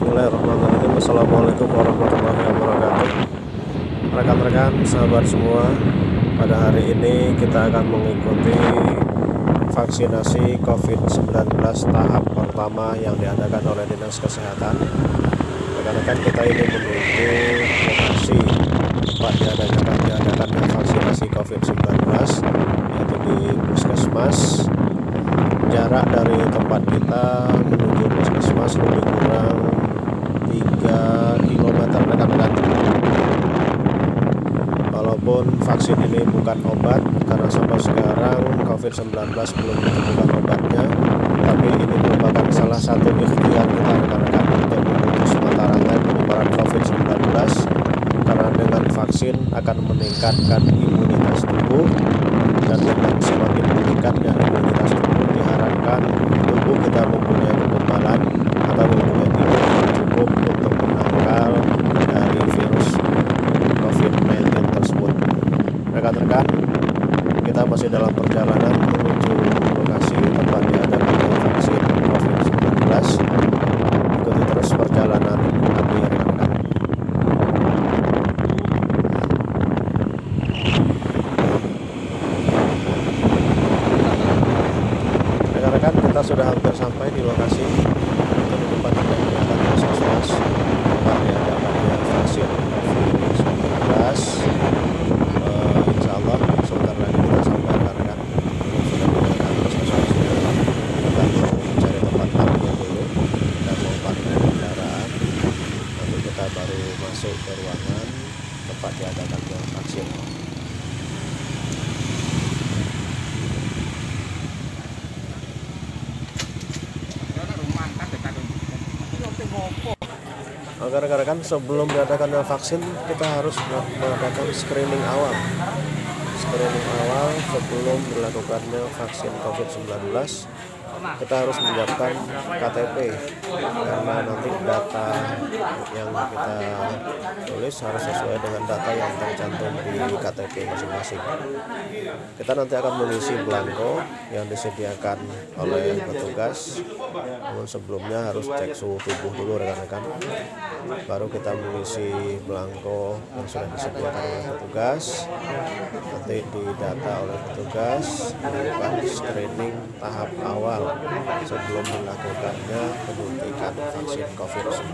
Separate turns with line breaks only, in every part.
Bismillahirrahmanirrahim. Assalamualaikum warahmatullahi wabarakatuh. Rekan-rekan, sahabat semua, pada hari ini kita akan mengikuti vaksinasi COVID-19 tahap pertama yang diadakan oleh Dinas Kesehatan. Rekan-rekan, kita ini menuju lokasi tempat diadakannya vaksinasi COVID-19, yaitu di Puskesmas. Jarak dari tempat kita menuju Puskesmas lebih kurang 3 km, rekan-rekan. Walaupun vaksin ini bukan obat, karena sampai sekarang COVID-19 belum ditemukan obatnya, tapi ini merupakan salah satu ikhtiar kita, rekan-rekan, untuk memutus mata rantai penyebaran COVID-19, karena dengan vaksin akan meningkatkan imunitas tubuh, dan dengan semakin meningkatnya imunitas tubuh diharapkan tubuh kita mempunyai kekebalan atau mempunyai imun yang cukup untuk menangkal dari virus COVID-19 tersebut. Rekan-rekan, kita masih dalam perjalanan menuju lokasi tempat diadakannya vaksin COVID-19. Ikuti terus perjalanan kami, rekan-rekan. Rekan-rekan, kita sudah hampir sampai di lokasi di tempat diadakan Puskesmas, tempat diadakannya vaksin COVID-19. Insya Allah sebentar lagi kita sampai, rekan-rekan. Sudah diadakan Puskesmasnya. Kita mau mencari tempat parkir dulu dan mau parkir kendaraan. Nanti kita baru masuk ke ruangan tempat diadakannya vaksin. Oke, rekan-rekan, sebelum diadakannya vaksin kita harus mengadakan screening awal. Screening awal sebelum dilakukannya vaksin COVID-19, kita harus menyiapkan KTP, karena nanti data yang kita tulis harus sesuai dengan data yang tercantum di KTP masing-masing. Kita nanti akan mengisi belangko yang disediakan oleh petugas, namun sebelumnya harus cek suhu tubuh dulu, rekan-rekan. Baru kita mengisi belangko yang sudah disediakan oleh petugas. Nanti didata oleh petugas, melakukan screening tahap awal sebelum dilakukannya penyuntikan vaksin COVID-19.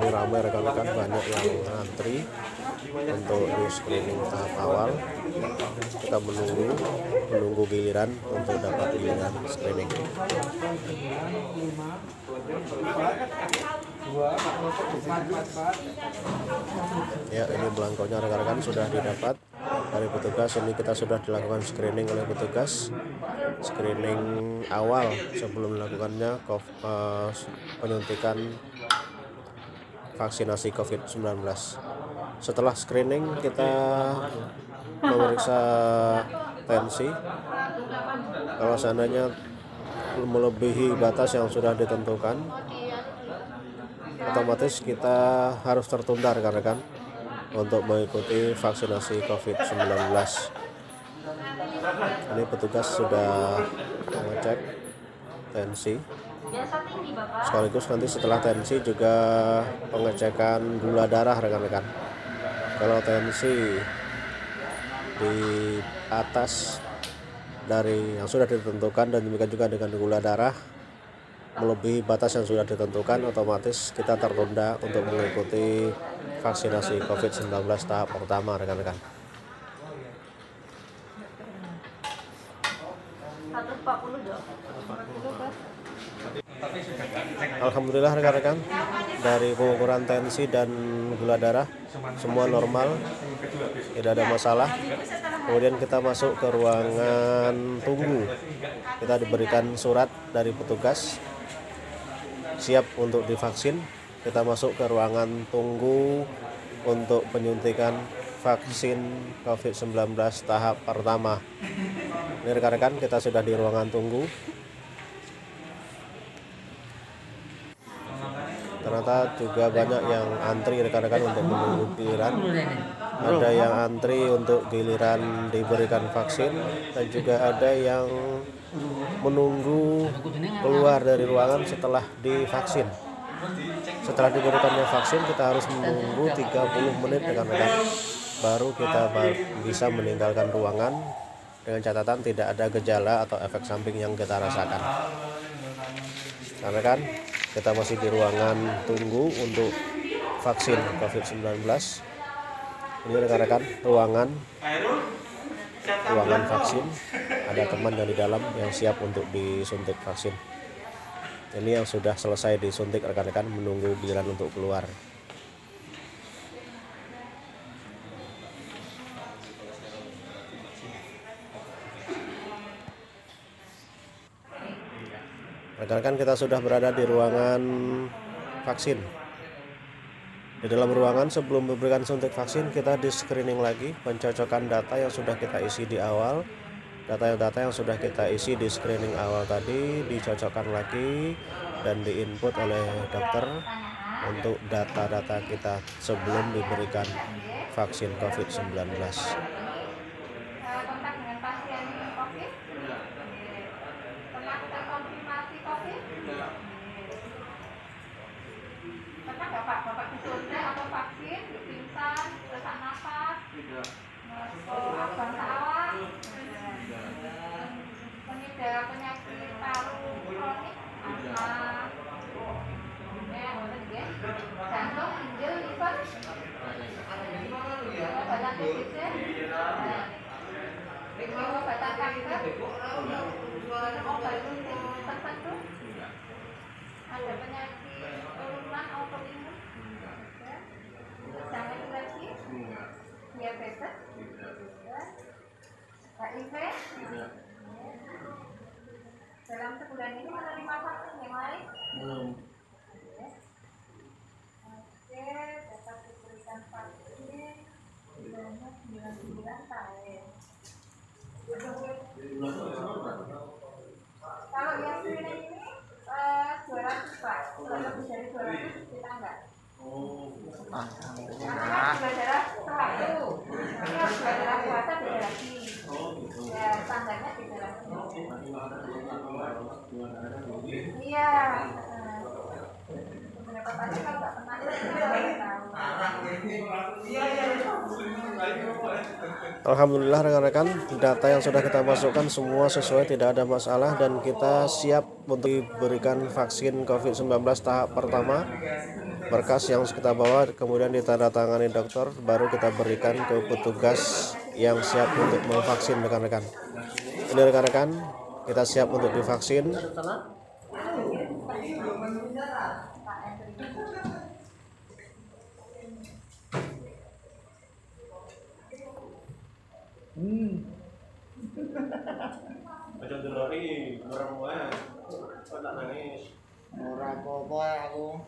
Ini ramai, rekan-rekan, banyak yang antri untuk di screening tahap awal. Kita menunggu giliran untuk dapat giliran screening. Ya, ini belangkonya, rekan-rekan, sudah didapat dari petugas. Ini kita sudah dilakukan screening oleh petugas, screening awal sebelum dilakukannya penyuntikan vaksinasi COVID-19. Setelah screening kita memeriksa tensi. Kalau seandainya melebihi batas yang sudah ditentukan, otomatis kita harus tertunda, rekan-rekan, untuk mengikuti vaksinasi COVID-19. Ini petugas sudah mengecek tensi, sekaligus nanti setelah tensi juga pengecekan gula darah, rekan-rekan. Kalau tensi di atas dari yang sudah ditentukan, dan demikian juga dengan gula darah melebihi batas yang sudah ditentukan, otomatis kita tertunda untuk mengikuti vaksinasi COVID-19 tahap pertama, rekan-rekan. Alhamdulillah, rekan-rekan, dari pengukuran tensi dan gula darah semua normal, tidak ada masalah. Kemudian kita masuk ke ruangan tunggu. Kita diberikan surat dari petugas siap untuk divaksin. Kita masuk ke ruangan tunggu untuk penyuntikan vaksin COVID-19 tahap pertama. Ini, rekan-rekan, kita sudah di ruangan tunggu. Ternyata juga banyak yang antri, rekan-rekan, untuk menunggu giliran. ada yang antri untuk giliran diberikan vaksin, dan juga ada yang menunggu keluar dari ruangan setelah divaksin. Setelah diberikannya vaksin, kita harus menunggu 30 menit rekan-rekan, baru kita bisa meninggalkan ruangan dengan catatan tidak ada gejala atau efek samping yang kita rasakan. Karena kan kita masih di ruangan tunggu untuk vaksin COVID-19. Ini rekan-rekan ruangan vaksin, ada teman yang di dalam yang siap untuk disuntik vaksin. Ini yang sudah selesai disuntik rekan-rekan, menunggu giliran untuk keluar. Rekan-rekan, kita sudah berada di ruangan vaksin. Di dalam ruangan sebelum memberikan suntik vaksin, kita di screening lagi, pencocokan data yang sudah kita isi di awal. Data yang sudah kita isi di screening awal tadi dicocokkan lagi dan diinput oleh dokter untuk data-data kita sebelum diberikan vaksin COVID-19.
Bapak disuntik atau vaksin, pingsan, sesak nafas, abang awak, pengidap penyakit paru kronik, asma, jantung, ginjal, liver, pengobatan TBC, pengobatan kanker, obat tertentu, ada penyakit turunan autoimun, jangan lagi, diabetes, HIV. Dalam sebulan ini menerima vaksin yang lain? Belum. Oke, dapat diberikan vaksin sebanyak 99 kali. Kalau yang screening ini 200 Pak, kalau lebih dari 200 kita enggak. Karena gula darah satu, ini harus gula darah puasa beda lagi. Ya, standarnya beda lagi. Iya. Beberapa pasien kalau nggak pernah
Alhamdulillah rekan-rekan, data yang sudah kita masukkan semua sesuai, tidak ada masalah, dan kita siap untuk diberikan vaksin COVID-19 tahap pertama. Berkas yang kita bawa kemudian ditandatangani dokter, baru kita berikan ke petugas yang siap untuk memvaksin rekan-rekan. Ini rekan-rekan, kita siap untuk divaksin.
Aja delori merem wae. Kok tak nangis.
Ora apa-apa aku.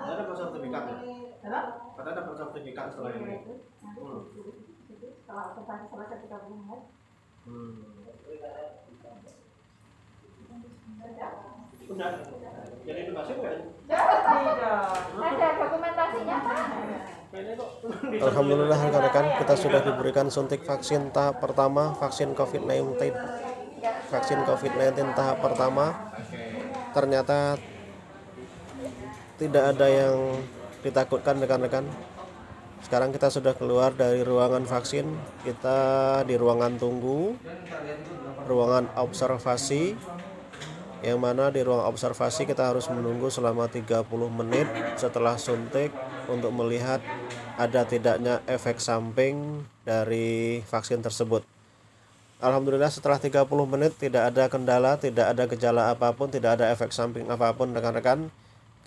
Ada sertifikat ya?
Halo?
Kata dapat sertifikat setelah ini.
Setelah observasi selesai 30 menit.
Udah. Jadi itu vaksin kan?
Ada dokumentasinya Pak.
Alhamdulillah rekan-rekan, kita sudah diberikan suntik vaksin tahap pertama, vaksin COVID-19. Vaksin COVID-19 tahap pertama ternyata tidak ada yang ditakutkan rekan-rekan. Sekarang kita sudah keluar dari ruangan vaksin, kita di ruangan tunggu, ruangan observasi, yang mana di ruang observasi kita harus menunggu selama 30 menit setelah suntik untuk melihat ada tidaknya efek samping dari vaksin tersebut. Alhamdulillah setelah 30 menit tidak ada kendala, tidak ada gejala apapun, tidak ada efek samping apapun rekan-rekan.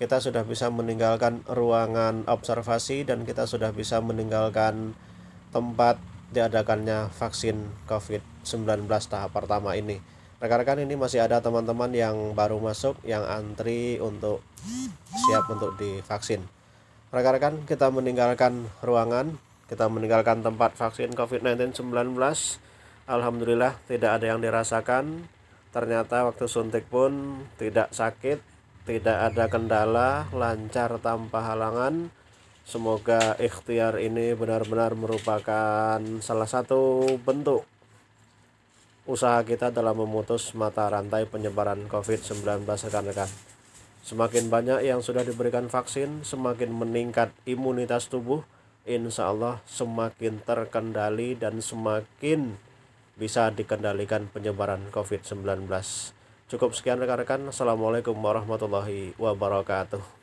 Kita sudah bisa meninggalkan ruangan observasi dan kita sudah bisa meninggalkan tempat diadakannya vaksin COVID-19 tahap pertama ini. Rekan-rekan, ini masih ada teman-teman yang baru masuk yang antri untuk siap untuk divaksin. Rekan-rekan, kita meninggalkan ruangan, kita meninggalkan tempat vaksin COVID-19. Alhamdulillah tidak ada yang dirasakan. Ternyata waktu suntik pun tidak sakit, tidak ada kendala, lancar tanpa halangan. Semoga ikhtiar ini benar-benar merupakan salah satu bentuk usaha kita dalam memutus mata rantai penyebaran COVID-19 rekan-rekan. Semakin banyak yang sudah diberikan vaksin, semakin meningkat imunitas tubuh, insya Allah semakin terkendali dan semakin bisa dikendalikan penyebaran COVID-19. Cukup sekian rekan-rekan. Assalamualaikum warahmatullahi wabarakatuh.